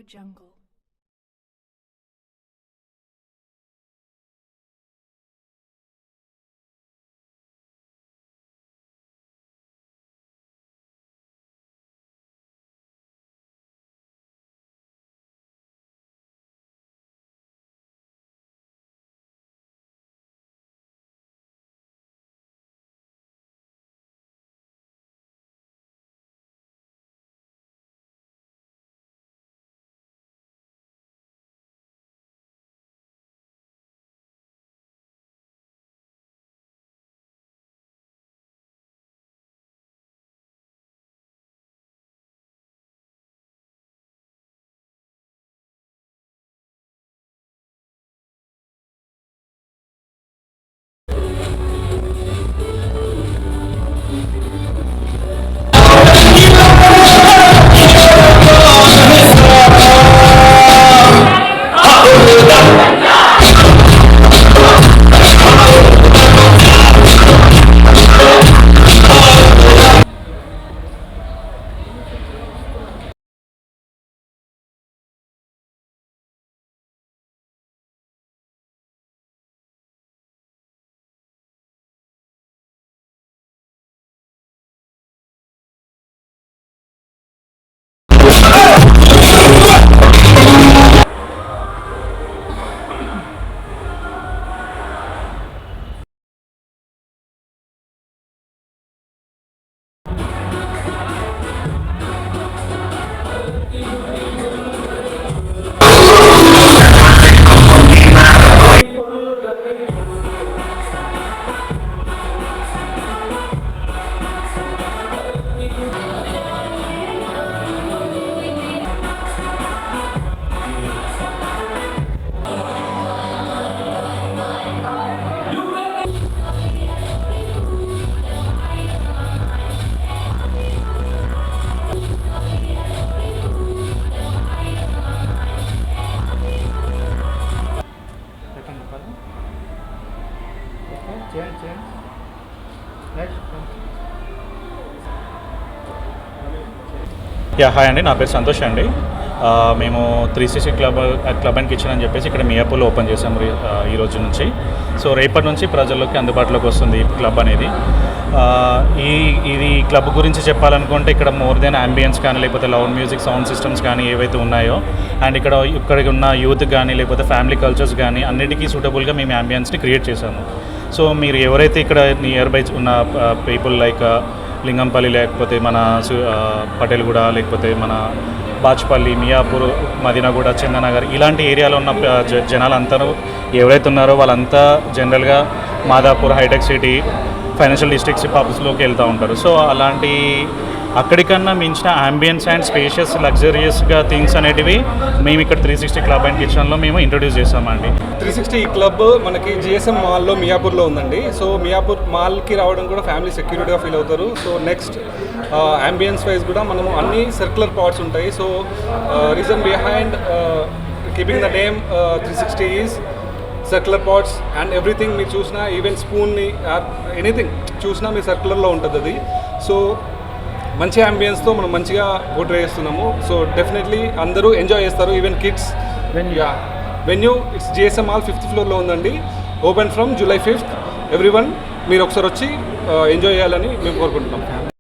AudioJungle. Hi అండి, నా పేరు సంతోష్ అండి. మేము 360 క్లబ్ అండ్ కిచెన్ అని చెప్పేసి ఇక్కడ మియాపూర్లో ఓపెన్ చేసాము ఈ రోజు నుంచి. సో రేపటి నుంచి ప్రజల్లోకి అందుబాటులోకి వస్తుంది ఈ క్లబ్ అనేది. ఇది క్లబ్ గురించి చెప్పాలనుకుంటే ఇక్కడ మోర్ దెన్ అంబియన్స్ కానీ లేకపోతే లౌడ్ మ్యూజిక్ సౌండ్ సిస్టమ్స్ కానీ ఏవైతే ఉన్నాయో, అండ్ ఇక్కడ ఉన్న యూత్ కానీ లేకపోతే ఫ్యామిలీ కల్చర్స్ కానీ అన్నిటికీ సూటబుల్గా మేము అంబియన్స్ని క్రియేట్ చేసాము. సో మీరు ఎవరైతే ఇక్కడ నియర్ బై ఉన్న పీపుల్ లైక్ లింగంపల్లి, లేకపోతే మన పటేల్గూడ, లేకపోతే మన బాచ్పల్లి, మియాపూర్, మదీనాగూడ, చందనగర్ ఇలాంటి ఏరియాలో ఉన్న జనాలందరూ ఎవరైతే ఉన్నారో వాళ్ళంతా జనరల్గా Madhapur, hitech city, financial districts పబ్స్లోకి వెళ్తూ ఉంటారు. సో అలాంటి అక్కడికన్నా మించిన అంబియన్స్ అండ్ స్పేషియస్ లగ్జరియస్గా థింగ్స్ అనేటివి మేము ఇక్కడ 360 క్లబ్ అండ్ కిచెన్లో మేము ఇంట్రొడ్యూస్ చేస్తామండి. 360 క్లబ్ మనకి జిఎస్ఎం మాల్లో మియాపూర్లో ఉందండి. సో మియాపూర్ మాల్కి రావడం కూడా ఫ్యామిలీ సెక్యూరిటీగా ఫీల్ అవుతారు. సో నెక్స్ట్ అంబియన్స్ వైజ్ కూడా మనము అన్ని సర్క్యులర్ పార్ట్స్ ఉంటాయి. So reason behind keeping the name 360 is circular parts and everything. మీరు చూసినా ఈవెన్ స్పూన్ని ఎనీథింగ్ చూసినా మీ సర్క్యులర్లో ఉంటుంది అది. సో మంచి అంబియన్స్తో మనం మంచిగా పోర్ట్రే చేస్తున్నాము. సో డెఫినెట్లీ అందరూ ఎంజాయ్ చేస్తారు, even kids. Venue it's GSM mall 5th ఫ్లోర్లో ఉందండి. Open from July 5th. Everyone మీరు ఒకసారి వచ్చి ఎంజాయ్ చేయాలని మేము కోరుకుంటున్నాం.